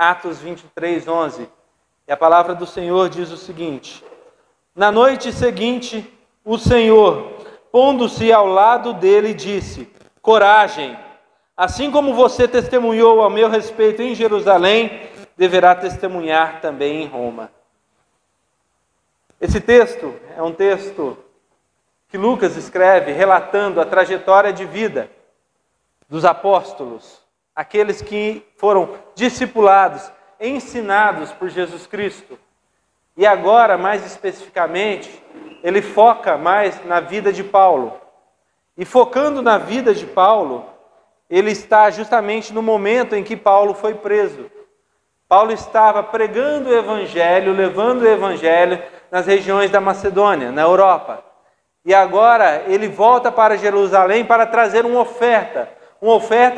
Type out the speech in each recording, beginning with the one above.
Atos 23, 11. E a palavra do Senhor diz o seguinte: na noite seguinte, o Senhor, pondo-se ao lado dele, disse: coragem, assim como você testemunhou a meu respeito em Jerusalém, deverá testemunhar também em Roma. Esse texto é um texto que Lucas escreve relatando a trajetória de vida dos apóstolos, aqueles que foram discipulados, ensinados por Jesus Cristo. E agora, mais especificamente, ele foca mais na vida de Paulo. E focando na vida de Paulo, ele está justamente no momento em que Paulo foi preso. Paulo estava pregando o Evangelho, levando o Evangelho nas regiões da Macedônia, na Europa. E agora ele volta para Jerusalém para trazer uma oferta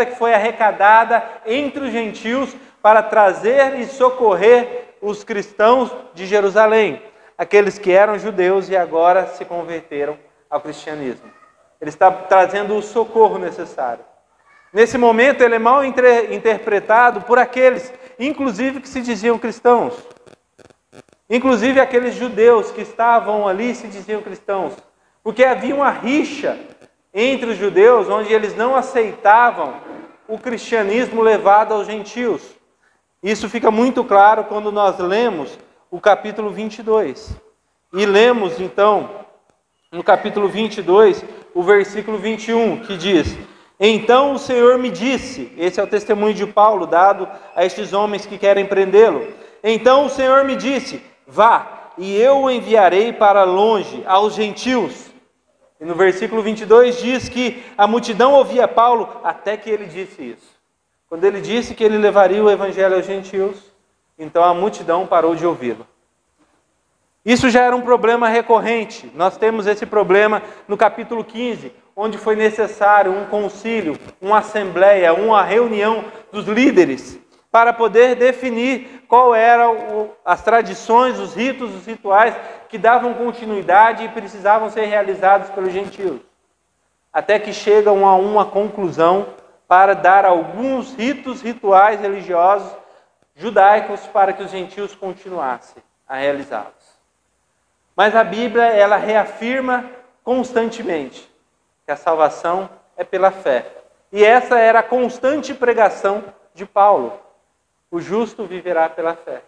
que foi arrecadada entre os gentios para trazer e socorrer os cristãos de Jerusalém, aqueles que eram judeus e agora se converteram ao cristianismo. Ele está trazendo o socorro necessário. Nesse momento ele é mal interpretado por aqueles, inclusive, que se diziam cristãos. Inclusive aqueles judeus que estavam ali se diziam cristãos. Porque havia uma rixa entre os judeus, onde eles não aceitavam o cristianismo levado aos gentios. Isso fica muito claro quando nós lemos o capítulo 22. E lemos, então, no capítulo 22, o versículo 21, que diz: então o Senhor me disse, esse é o testemunho de Paulo dado a estes homens que querem prendê-lo. Então o Senhor me disse: vá, e eu o enviarei para longe, aos gentios. E no versículo 22 diz que a multidão ouvia Paulo até que ele disse isso. Quando ele disse que ele levaria o evangelho aos gentios, então a multidão parou de ouvi-lo. Isso já era um problema recorrente. Nós temos esse problema no capítulo 15, onde foi necessário um concílio, uma assembleia, uma reunião dos líderes para poder definir qual eram as tradições, os ritos, os rituais que davam continuidade e precisavam ser realizados pelos gentios. Até que chegam a uma conclusão para dar alguns rituais religiosos judaicos para que os gentios continuassem a realizá-los. Mas a Bíblia, ela reafirma constantemente que a salvação é pela fé. E essa era a constante pregação de Paulo. O justo viverá pela fé.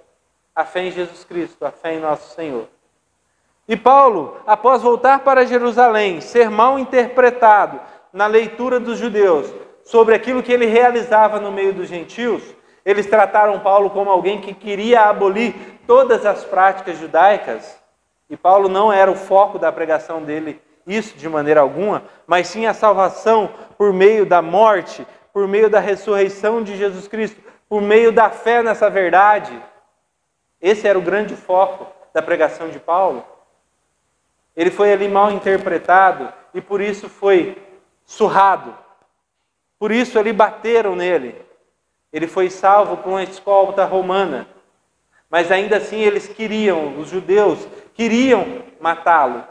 A fé em Jesus Cristo, a fé em nosso Senhor. E Paulo, após voltar para Jerusalém, ser mal interpretado na leitura dos judeus sobre aquilo que ele realizava no meio dos gentios, eles trataram Paulo como alguém que queria abolir todas as práticas judaicas. E Paulo não era o foco da pregação dele, isso de maneira alguma, mas sim a salvação por meio da morte, por meio da ressurreição de Jesus Cristo, por meio da fé nessa verdade. Esse era o grande foco da pregação de Paulo. Ele foi ali mal interpretado e por isso foi surrado. Por isso ali bateram nele. Ele foi salvo por uma escolta romana. Mas ainda assim eles queriam, os judeus queriam matá-lo.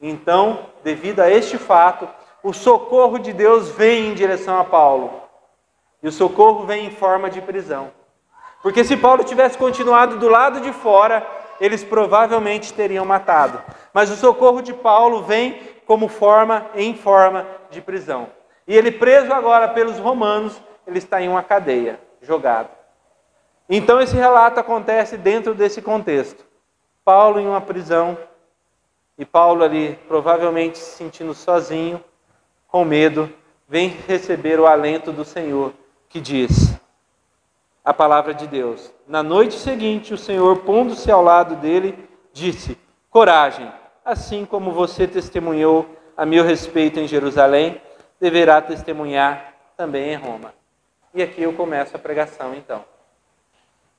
Então, devido a este fato, o socorro de Deus vem em direção a Paulo. E o socorro vem em forma de prisão. Porque se Paulo tivesse continuado do lado de fora, eles provavelmente teriam matado. Mas o socorro de Paulo vem em forma de prisão. E ele preso agora pelos romanos, ele está em uma cadeia, jogado. Então esse relato acontece dentro desse contexto. Paulo em uma prisão, e Paulo ali provavelmente se sentindo sozinho, com medo, vem receber o alento do Senhor, que diz a palavra de Deus. Na noite seguinte, o Senhor, pondo-se ao lado dele, disse: coragem, assim como você testemunhou a meu respeito em Jerusalém, deverá testemunhar também em Roma. E aqui eu começo a pregação então.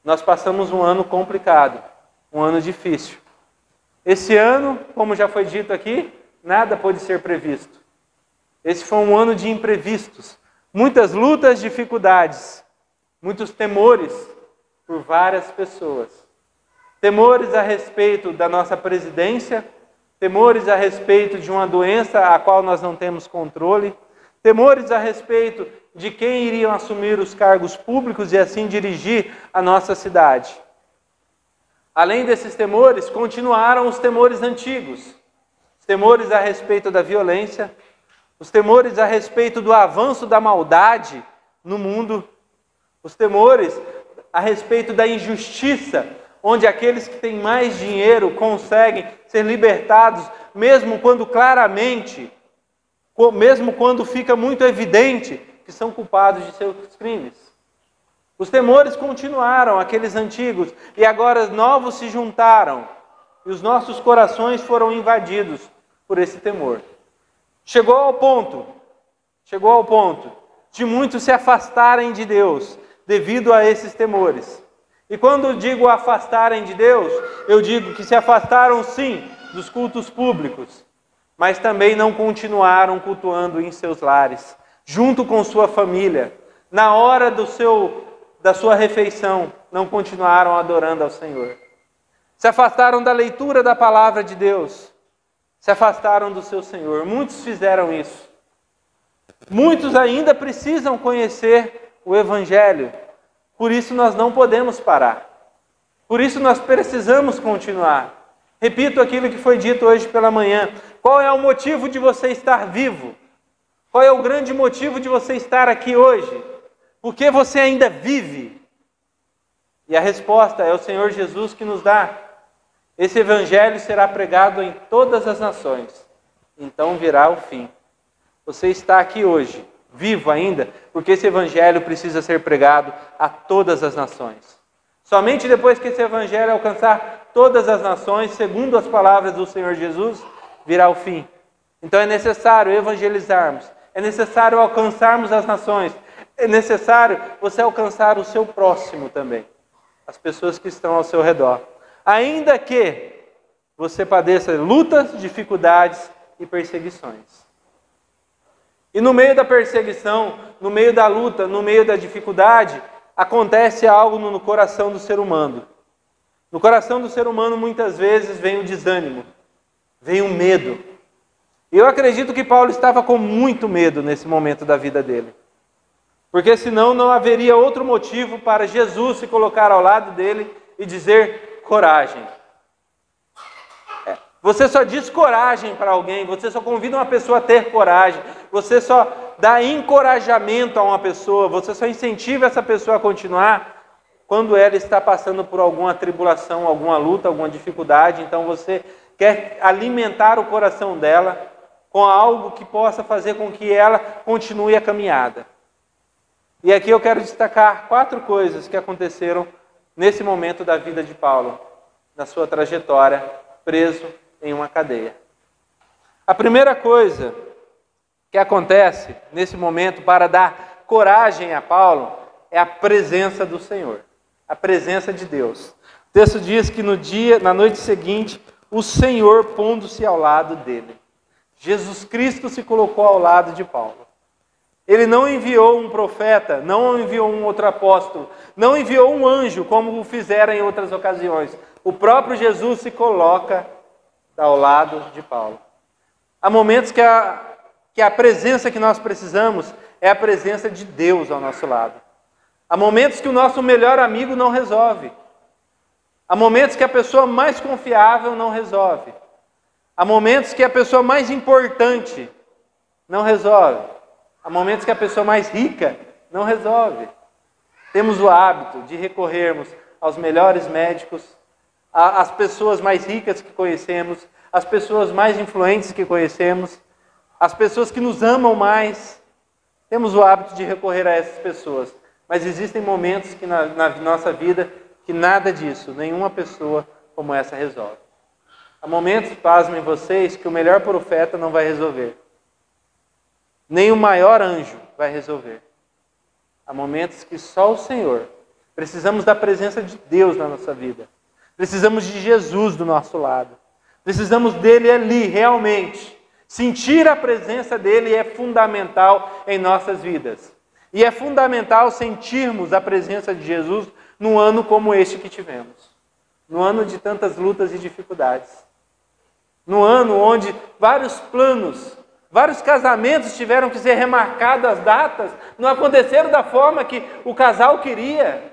Nós passamos um ano complicado, um ano difícil. Esse ano, como já foi dito aqui, nada pôde ser previsto. Esse foi um ano de imprevistos, muitas lutas, dificuldades, muitos temores por várias pessoas. Temores a respeito da nossa presidência, temores a respeito de uma doença a qual nós não temos controle, temores a respeito de quem iriam assumir os cargos públicos e assim dirigir a nossa cidade. Além desses temores, continuaram os temores antigos. Os temores a respeito da violência, os temores a respeito do avanço da maldade no mundo, os temores a respeito da injustiça, onde aqueles que têm mais dinheiro conseguem ser libertados, mesmo quando claramente, mesmo quando fica muito evidente que são culpados de seus crimes. Os temores continuaram, aqueles antigos, e agora novos se juntaram, e os nossos corações foram invadidos por esse temor. Chegou ao ponto de muitos se afastarem de Deus devido a esses temores. E quando digo afastarem de Deus, eu digo que se afastaram sim dos cultos públicos, mas também não continuaram cultuando em seus lares, junto com sua família. Na hora da sua refeição, não continuaram adorando ao Senhor. Se afastaram da leitura da palavra de Deus, se afastaram do seu Senhor. Muitos fizeram isso. Muitos ainda precisam conhecer o Evangelho. Por isso nós não podemos parar. Por isso nós precisamos continuar. Repito aquilo que foi dito hoje pela manhã. Qual é o motivo de você estar vivo? Qual é o grande motivo de você estar aqui hoje? Por que você ainda vive? E a resposta é o Senhor Jesus que nos dá. Esse Evangelho será pregado em todas as nações. Então virá o fim. Você está aqui hoje, vivo ainda, porque esse Evangelho precisa ser pregado a todas as nações. Somente depois que esse Evangelho alcançar todas as nações, segundo as palavras do Senhor Jesus, virá o fim. Então é necessário evangelizarmos, é necessário alcançarmos as nações, é necessário você alcançar o seu próximo também, as pessoas que estão ao seu redor. Ainda que você padeça lutas, dificuldades e perseguições. E no meio da perseguição, no meio da luta, no meio da dificuldade, acontece algo no coração do ser humano. No coração do ser humano, muitas vezes, vem o desânimo, vem o medo. E eu acredito que Paulo estava com muito medo nesse momento da vida dele. Porque senão não haveria outro motivo para Jesus se colocar ao lado dele e dizer coragem. Você só diz coragem para alguém, você só convida uma pessoa a ter coragem, você só dá encorajamento a uma pessoa, você só incentiva essa pessoa a continuar quando ela está passando por alguma tribulação, alguma luta, alguma dificuldade. Então você quer alimentar o coração dela com algo que possa fazer com que ela continue a caminhada. E aqui eu quero destacar 4 coisas que aconteceram nesse momento da vida de Paulo, na sua trajetória, preso em uma cadeia. A primeira coisa que acontece nesse momento para dar coragem a Paulo é a presença do Senhor, a presença de Deus. O texto diz que na noite seguinte, o Senhor pondo-se ao lado dele. Jesus Cristo se colocou ao lado de Paulo. Ele não enviou um profeta, não enviou um outro apóstolo, não enviou um anjo, como o fizeram em outras ocasiões. O próprio Jesus se coloca ao lado de Paulo. Há momentos que a presença que nós precisamos é a presença de Deus ao nosso lado. Há momentos que o nosso melhor amigo não resolve. Há momentos que a pessoa mais confiável não resolve. Há momentos que a pessoa mais importante não resolve. Há momentos que a pessoa mais rica não resolve. Temos o hábito de recorrermos aos melhores médicos, às pessoas mais ricas que conhecemos, às pessoas mais influentes que conhecemos, às pessoas que nos amam mais. Temos o hábito de recorrer a essas pessoas. Mas existem momentos que na nossa vida que nada disso, nenhuma pessoa como essa resolve. Há momentos, pasmem vocês, que o melhor profeta não vai resolver. Nem o maior anjo vai resolver. Há momentos que só o Senhor. Precisamos da presença de Deus na nossa vida. Precisamos de Jesus do nosso lado. Precisamos dele ali, realmente. Sentir a presença dele é fundamental em nossas vidas. E é fundamental sentirmos a presença de Jesus num ano como este que tivemos. No ano de tantas lutas e dificuldades. No ano onde vários planos Vários casamentos tiveram que ser remarcadas as datas, não aconteceram da forma que o casal queria.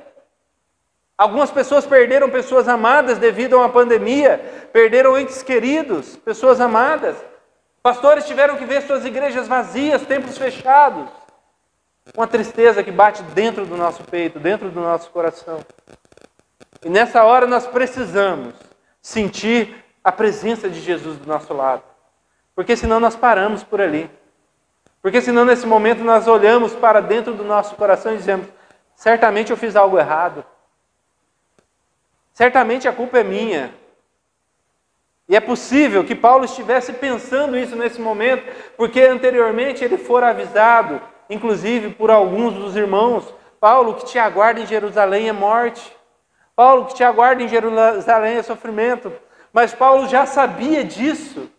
Algumas pessoas perderam pessoas amadas devido a uma pandemia, perderam entes queridos, pessoas amadas. Pastores tiveram que ver suas igrejas vazias, templos fechados. Uma tristeza que bate dentro do nosso peito, dentro do nosso coração. E nessa hora nós precisamos sentir a presença de Jesus do nosso lado. Porque senão nós paramos por ali. Porque senão nesse momento nós olhamos para dentro do nosso coração e dizemos: certamente eu fiz algo errado. Certamente a culpa é minha. E é possível que Paulo estivesse pensando isso nesse momento, porque anteriormente ele fora avisado, inclusive por alguns dos irmãos: Paulo, o que te aguarda em Jerusalém é morte. Paulo, o que te aguarda em Jerusalém é sofrimento. Mas Paulo já sabia disso.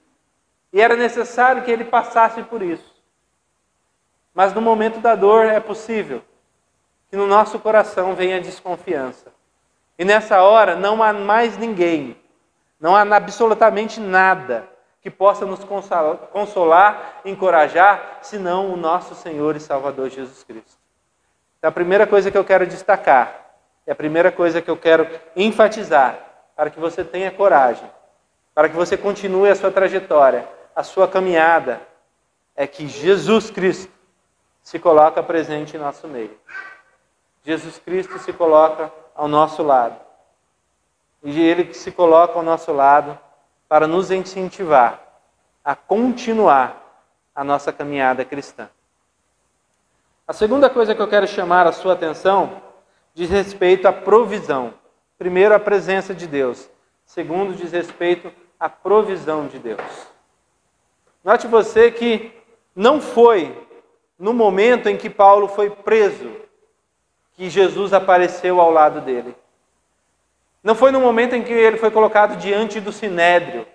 E era necessário que ele passasse por isso. Mas no momento da dor é possível que no nosso coração venha a desconfiança. E nessa hora não há mais ninguém, não há absolutamente nada que possa nos consolar, encorajar, senão o nosso Senhor e Salvador Jesus Cristo. Então a primeira coisa que eu quero destacar, e a primeira coisa que eu quero enfatizar, para que você tenha coragem, para que você continue a sua trajetória, a sua caminhada, é que Jesus Cristo se coloca presente em nosso meio. Jesus Cristo se coloca ao nosso lado. E Ele que se coloca ao nosso lado para nos incentivar a continuar a nossa caminhada cristã. A segunda coisa que eu quero chamar a sua atenção diz respeito à provisão. Primeiro, a presença de Deus. Segundo, diz respeito à provisão de Deus. Note você que não foi no momento em que Paulo foi preso que Jesus apareceu ao lado dele. Não foi no momento em que ele foi colocado diante do Sinédrio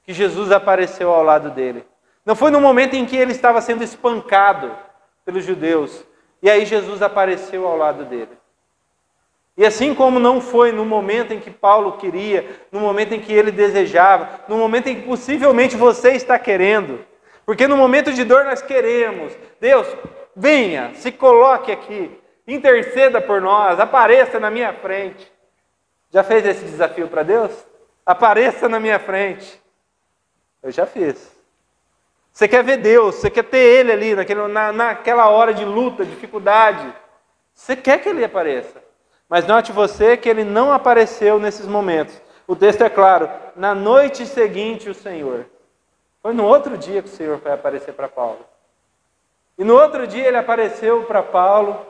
que Jesus apareceu ao lado dele. Não foi no momento em que ele estava sendo espancado pelos judeus e aí Jesus apareceu ao lado dele. E assim como não foi no momento em que Paulo queria, no momento em que ele desejava, no momento em que possivelmente você está querendo, porque no momento de dor nós queremos: Deus, venha, se coloque aqui, interceda por nós, apareça na minha frente. Já fez esse desafio para Deus? Apareça na minha frente. Eu já fiz. Você quer ver Deus, você quer ter Ele ali, naquela hora de luta, dificuldade. Você quer que Ele apareça. Mas note você que Ele não apareceu nesses momentos. O texto é claro: na noite seguinte o Senhor. Foi no outro dia que o Senhor foi aparecer para Paulo. E no outro dia Ele apareceu para Paulo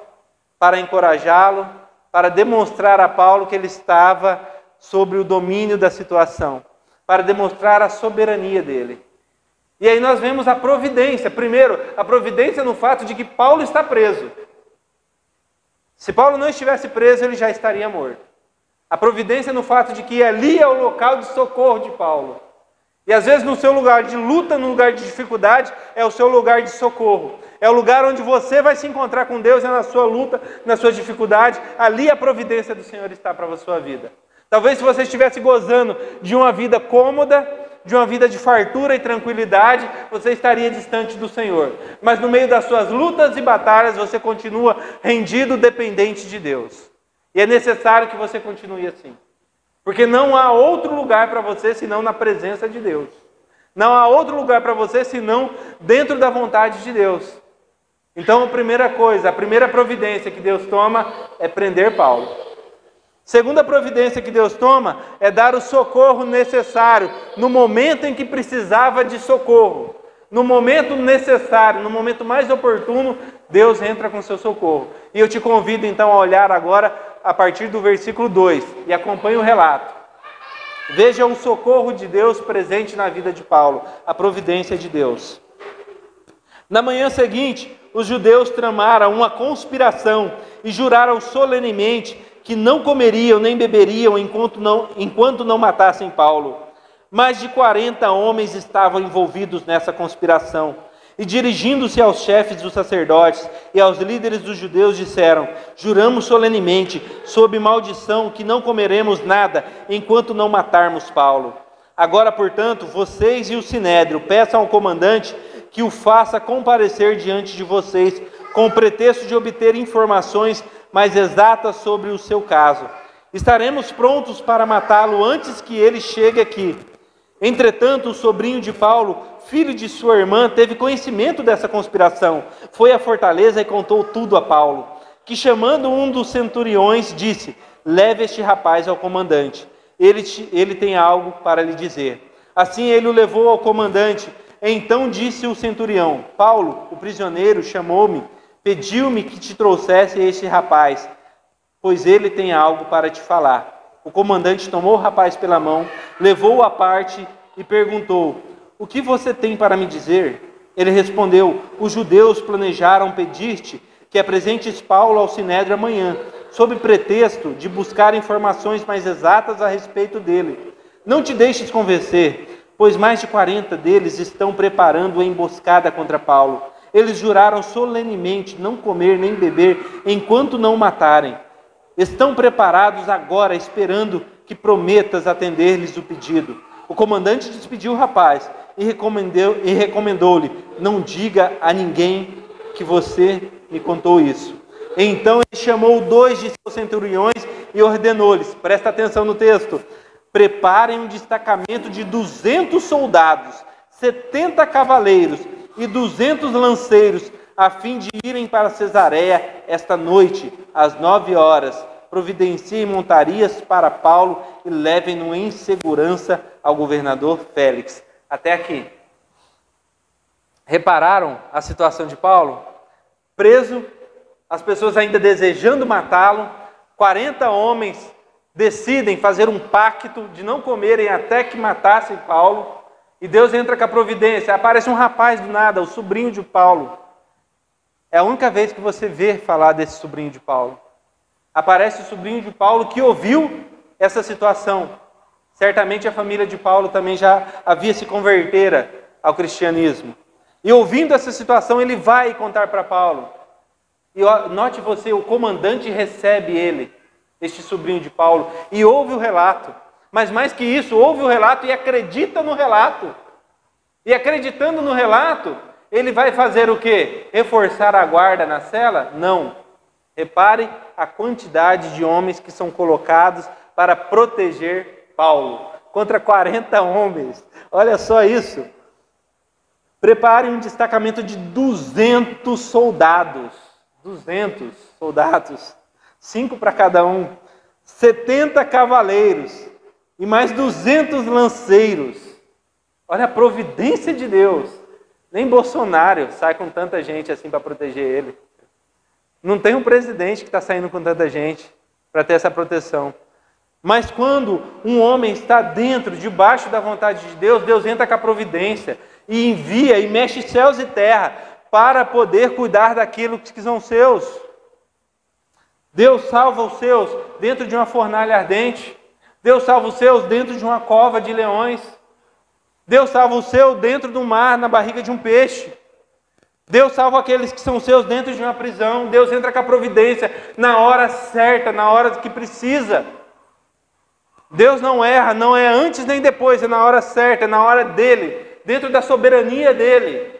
para encorajá-lo, para demonstrar a Paulo que ele estava sobre o domínio da situação, para demonstrar a soberania dele. E aí nós vemos a providência. Primeiro, a providência no fato de que Paulo está preso. Se Paulo não estivesse preso, ele já estaria morto. A providência no fato de que ali é o local de socorro de Paulo. E às vezes no seu lugar de luta, no lugar de dificuldade, é o seu lugar de socorro. É o lugar onde você vai se encontrar com Deus, é na sua luta, na sua dificuldade. Ali a providência do Senhor está para a sua vida. Talvez se você estivesse gozando de uma vida cômoda, de uma vida de fartura e tranquilidade, você estaria distante do Senhor. Mas no meio das suas lutas e batalhas, você continua rendido, dependente de Deus. E é necessário que você continue assim. Porque não há outro lugar para você senão na presença de Deus. Não há outro lugar para você senão dentro da vontade de Deus. Então a primeira coisa, a primeira providência que Deus toma é prender Paulo. Segunda providência que Deus toma é dar o socorro necessário no momento em que precisava de socorro. No momento necessário, no momento mais oportuno, Deus entra com seu socorro. E eu te convido então a olhar agora a partir do versículo 2 e acompanhe o relato. Veja o socorro de Deus presente na vida de Paulo, a providência de Deus. Na manhã seguinte, os judeus tramaram uma conspiração e juraram solenemente que não comeriam nem beberiam enquanto não matassem Paulo. Mais de 40 homens estavam envolvidos nessa conspiração. E dirigindo-se aos chefes dos sacerdotes e aos líderes dos judeus, disseram: juramos solenemente, sob maldição, que não comeremos nada enquanto não matarmos Paulo. Agora, portanto, vocês e o Sinédrio peçam ao comandante que o faça comparecer diante de vocês, com o pretexto de obter informações mais exatas sobre o seu caso. Estaremos prontos para matá-lo antes que ele chegue aqui. Entretanto, o sobrinho de Paulo, filho de sua irmã, teve conhecimento dessa conspiração. Foi à fortaleza e contou tudo a Paulo, que chamando um dos centuriões, disse: leve este rapaz ao comandante. Ele tem algo para lhe dizer. Assim ele o levou ao comandante. Então disse o centurião: Paulo, o prisioneiro, chamou-me, pediu-me que te trouxesse este rapaz, pois ele tem algo para te falar. O comandante tomou o rapaz pela mão, levou-o à parte e perguntou: o que você tem para me dizer? Ele respondeu: os judeus planejaram pedir-te que apresentes Paulo ao Sinédrio amanhã, sob pretexto de buscar informações mais exatas a respeito dele. Não te deixes convencer, pois mais de 40 deles estão preparando a emboscada contra Paulo. Eles juraram solenemente não comer nem beber enquanto não o matarem. Estão preparados agora, esperando que prometas atender-lhes o pedido. O comandante despediu o rapaz e recomendou-lhe: não diga a ninguém que você me contou isso. Então ele chamou 2 de seus centuriões e ordenou-lhes, presta atenção no texto: preparem um destacamento de 200 soldados, 70 cavaleiros e 200 lanceiros, a fim de irem para Cesareia esta noite, às 9 horas. Providenciem montarias para Paulo e levem-no em segurança ao governador Félix. Até aqui. Repararam a situação de Paulo? Preso, as pessoas ainda desejando matá-lo, 40 homens decidem fazer um pacto de não comerem até que matassem Paulo, e Deus entra com a providência. Aparece um rapaz do nada, o sobrinho de Paulo. É a única vez que você vê falar desse sobrinho de Paulo. Aparece o sobrinho de Paulo que ouviu essa situação. Certamente a família de Paulo também já havia se convertera ao cristianismo. E ouvindo essa situação, ele vai contar para Paulo. E note você, o comandante recebe ele, este sobrinho de Paulo, e ouve o relato. Mas mais que isso, ouve o relato e acredita no relato. E acreditando no relato, ele vai fazer o quê? Reforçar a guarda na cela? Não. Repare a quantidade de homens que são colocados para proteger Paulo. Contra 40 homens. Olha só isso. Prepare um destacamento de 200 soldados. 200 soldados. 5 para cada um. 70 cavaleiros. E mais 200 lanceiros. Olha a providência de Deus. Nem Bolsonaro sai com tanta gente assim para proteger ele. Não tem um presidente que está saindo com tanta gente para ter essa proteção. Mas quando um homem está dentro, debaixo da vontade de Deus, Deus entra com a providência e envia e mexe céus e terra para poder cuidar daquilo que são seus. Deus salva os seus dentro de uma fornalha ardente. Deus salva os seus dentro de uma cova de leões. Deus salva o seu dentro do mar, na barriga de um peixe. Deus salva aqueles que são seus dentro de uma prisão. Deus entra com a providência na hora certa, na hora que precisa. Deus não erra, não é antes nem depois, é na hora certa, é na hora dele, dentro da soberania dele.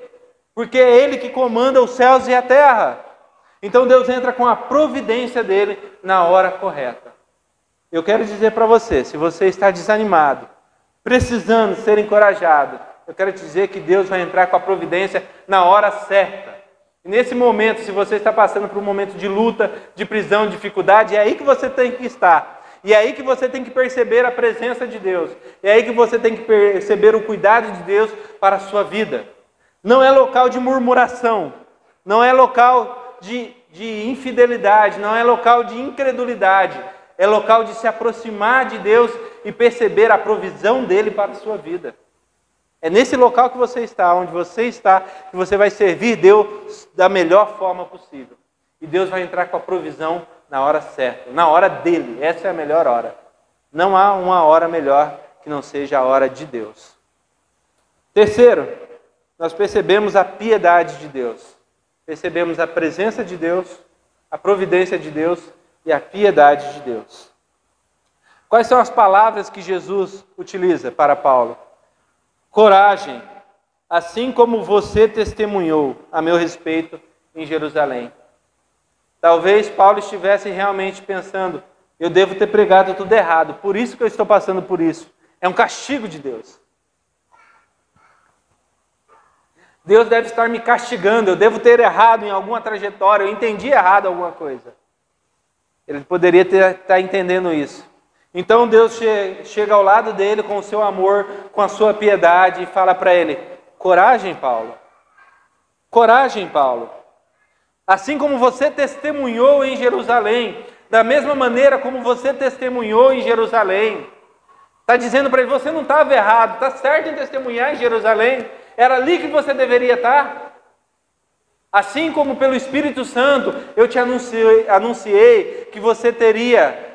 Porque é ele que comanda os céus e a terra. Então Deus entra com a providência dele na hora correta. Eu quero dizer para você, se você está desanimado, precisando ser encorajado, eu quero te dizer que Deus vai entrar com a providência na hora certa. E nesse momento, se você está passando por um momento de luta, de prisão, de dificuldade, é aí que você tem que estar. E é aí que você tem que perceber a presença de Deus. É aí que você tem que perceber o cuidado de Deus para a sua vida. Não é local de murmuração. Não é local de infidelidade. Não é local de incredulidade. É local de se aproximar de Deus e perceber a provisão dele para a sua vida. É nesse local que você está, onde você está, que você vai servir Deus da melhor forma possível. E Deus vai entrar com a provisão na hora certa, na hora dele. Essa é a melhor hora. Não há uma hora melhor que não seja a hora de Deus. Terceiro, nós percebemos a piedade de Deus. Percebemos a presença de Deus, a providência de Deus e a piedade de Deus. Quais são as palavras que Jesus utiliza para Paulo? Coragem, assim como você testemunhou a meu respeito em Jerusalém. Talvez Paulo estivesse realmente pensando, eu devo ter pregado tudo errado, por isso que eu estou passando por isso. É um castigo de Deus. Deus deve estar me castigando, eu devo ter errado em alguma trajetória, eu entendi errado alguma coisa. Ele poderia estar entendendo isso. Então Deus chega ao lado dele com o seu amor, com a sua piedade e fala para ele, coragem, Paulo. Coragem, Paulo. Assim como você testemunhou em Jerusalém, da mesma maneira como você testemunhou em Jerusalém. Está dizendo para ele, você não estava errado, está certo em testemunhar em Jerusalém. Era ali que você deveria estar. Assim como pelo Espírito Santo eu te anunciei que você teria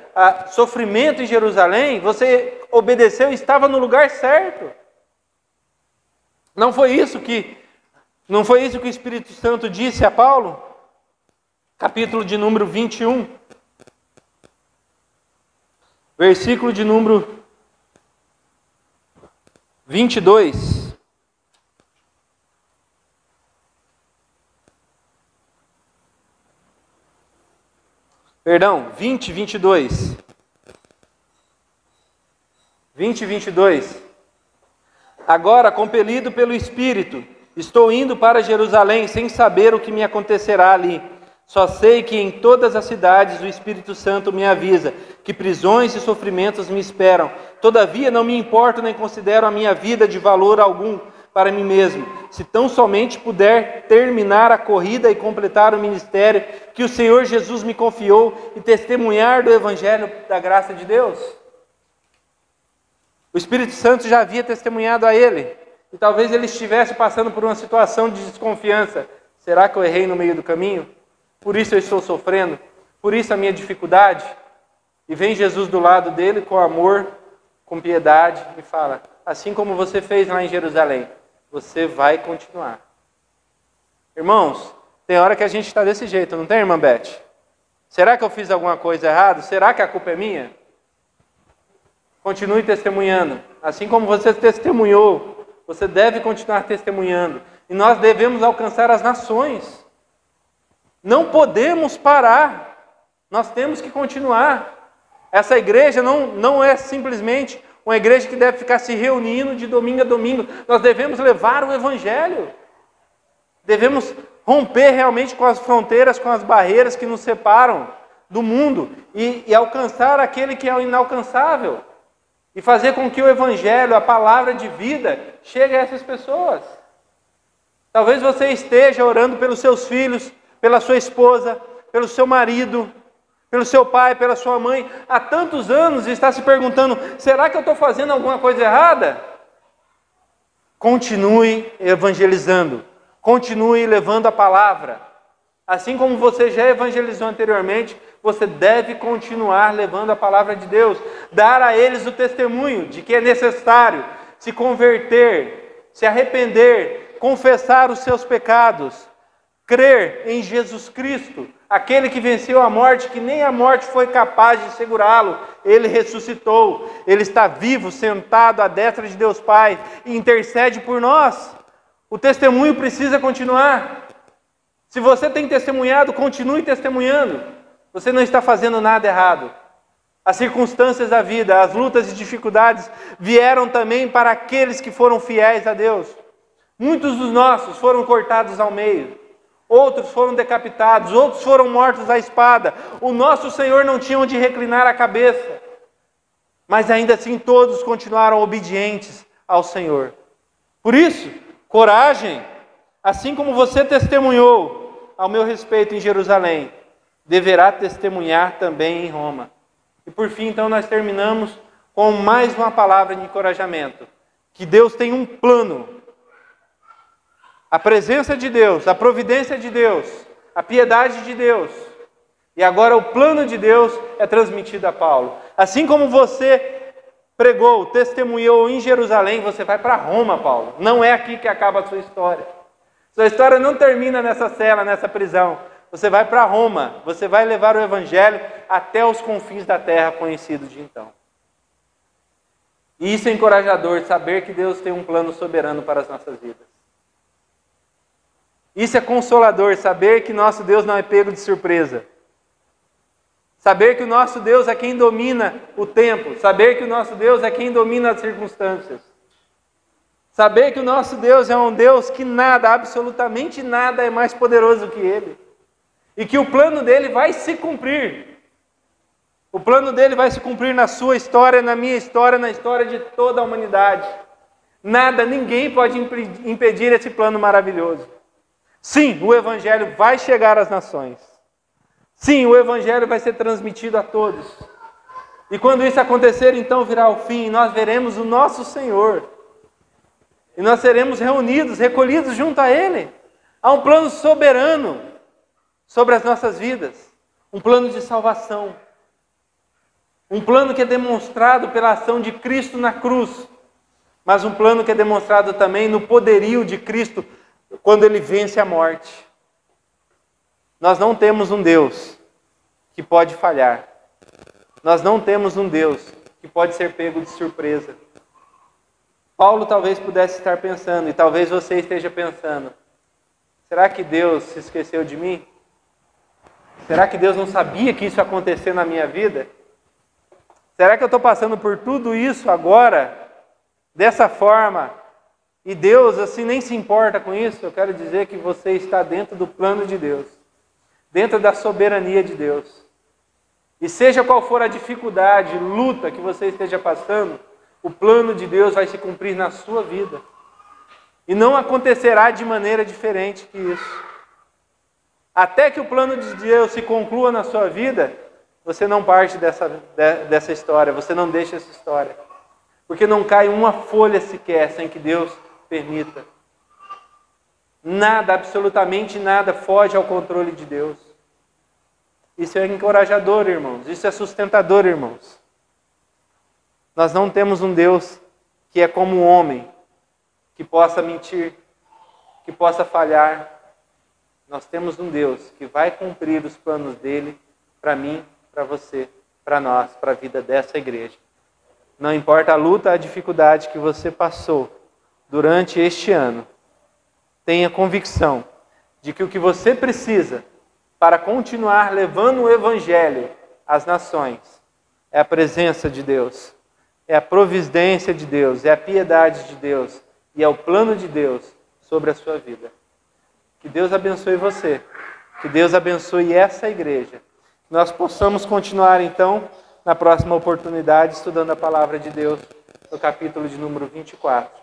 sofrimento em Jerusalém, você obedeceu e estava no lugar certo. Não foi isso que o Espírito Santo disse a Paulo? Capítulo de número 21, versículo de número 22. Perdão, 22. 22. Agora, compelido pelo Espírito, estou indo para Jerusalém sem saber o que me acontecerá ali. Só sei que em todas as cidades o Espírito Santo me avisa que prisões e sofrimentos me esperam. Todavia não me importo nem considero a minha vida de valor algum para mim mesmo, se tão somente puder terminar a corrida e completar o ministério que o Senhor Jesus me confiou e testemunhar do Evangelho da graça de Deus. O Espírito Santo já havia testemunhado a ele, e talvez ele estivesse passando por uma situação de desconfiança. Será que eu errei no meio do caminho? Por isso eu estou sofrendo? Por isso a minha dificuldade? E vem Jesus do lado dele com amor, com piedade, e fala, assim como você fez lá em Jerusalém, você vai continuar. Irmãos, tem hora que a gente está desse jeito, não tem, irmã Beth? Será que eu fiz alguma coisa errada? Será que a culpa é minha? Continue testemunhando. Assim como você testemunhou, você deve continuar testemunhando. E nós devemos alcançar as nações. Não podemos parar. Nós temos que continuar. Essa igreja não é simplesmente uma igreja que deve ficar se reunindo de domingo a domingo. Nós devemos levar o Evangelho. Devemos romper realmente com as fronteiras, com as barreiras que nos separam do mundo e alcançar aquele que é o inalcançável. E fazer com que o Evangelho, a palavra de vida, chegue a essas pessoas. Talvez você esteja orando pelos seus filhos, pela sua esposa, pelo seu marido, pelo seu pai, pela sua mãe, há tantos anos e está se perguntando, será que eu estou fazendo alguma coisa errada? Continue evangelizando, continue levando a palavra. Assim como você já evangelizou anteriormente, você deve continuar levando a palavra de Deus, dar a eles o testemunho de que é necessário se converter, se arrepender, confessar os seus pecados, crer em Jesus Cristo, aquele que venceu a morte, que nem a morte foi capaz de segurá-lo. Ele ressuscitou, ele está vivo, sentado à destra de Deus Pai e intercede por nós. O testemunho precisa continuar. Se você tem testemunhado, continue testemunhando. Você não está fazendo nada errado. As circunstâncias da vida, as lutas e dificuldades vieram também para aqueles que foram fiéis a Deus. Muitos dos nossos foram cortados ao meio. Outros foram decapitados, outros foram mortos à espada. O nosso Senhor não tinha onde reclinar a cabeça. Mas ainda assim todos continuaram obedientes ao Senhor. Por isso, coragem, assim como você testemunhou ao meu respeito em Jerusalém, deverá testemunhar também em Roma. E por fim, então, nós terminamos com mais uma palavra de encorajamento. Que Deus tem um plano. A presença de Deus, a providência de Deus, a piedade de Deus. E agora o plano de Deus é transmitido a Paulo. Assim como você pregou, testemunhou em Jerusalém, você vai para Roma, Paulo. Não é aqui que acaba a sua história. Sua história não termina nessa cela, nessa prisão. Você vai para Roma, você vai levar o Evangelho até os confins da terra conhecido de então. E isso é encorajador, saber que Deus tem um plano soberano para as nossas vidas. Isso é consolador, saber que nosso Deus não é pego de surpresa. Saber que o nosso Deus é quem domina o tempo. Saber que o nosso Deus é quem domina as circunstâncias. Saber que o nosso Deus é um Deus que nada, absolutamente nada é mais poderoso que Ele. E que o plano dele vai se cumprir. O plano dele vai se cumprir na sua história, na minha história, na história de toda a humanidade. Nada, ninguém pode impedir esse plano maravilhoso. Sim, o Evangelho vai chegar às nações. Sim, o Evangelho vai ser transmitido a todos. E quando isso acontecer, então virá o fim, e nós veremos o nosso Senhor. E nós seremos reunidos, recolhidos junto a Ele. Há um plano soberano sobre as nossas vidas. Um plano de salvação. Um plano que é demonstrado pela ação de Cristo na cruz. Mas um plano que é demonstrado também no poderio de Cristo quando Ele vence a morte. Nós não temos um Deus que pode falhar. Nós não temos um Deus que pode ser pego de surpresa. Paulo talvez pudesse estar pensando, e talvez você esteja pensando, será que Deus se esqueceu de mim? Será que Deus não sabia que isso ia acontecer na minha vida? Será que eu estou passando por tudo isso agora, dessa forma, e Deus assim nem se importa com isso? Eu quero dizer que você está dentro do plano de Deus, dentro da soberania de Deus. E seja qual for a dificuldade, luta que você esteja passando, o plano de Deus vai se cumprir na sua vida. E não acontecerá de maneira diferente que isso. Até que o plano de Deus se conclua na sua vida, você não parte dessa história, você não deixa essa história. Porque não cai uma folha sequer sem que Deus permita. Nada, absolutamente nada, foge ao controle de Deus. Isso é encorajador, irmãos. Isso é sustentador, irmãos. Nós não temos um Deus que é como um homem, que possa mentir, que possa falhar. Nós temos um Deus que vai cumprir os planos dele para mim, para você, para nós, para a vida dessa igreja. Não importa a luta, a dificuldade que você passou durante este ano, tenha convicção de que o que você precisa para continuar levando o Evangelho às nações é a presença de Deus, é a providência de Deus, é a piedade de Deus e é o plano de Deus sobre a sua vida. Que Deus abençoe você, que Deus abençoe essa igreja. Que nós possamos continuar então, na próxima oportunidade, estudando a palavra de Deus, no capítulo de número 24.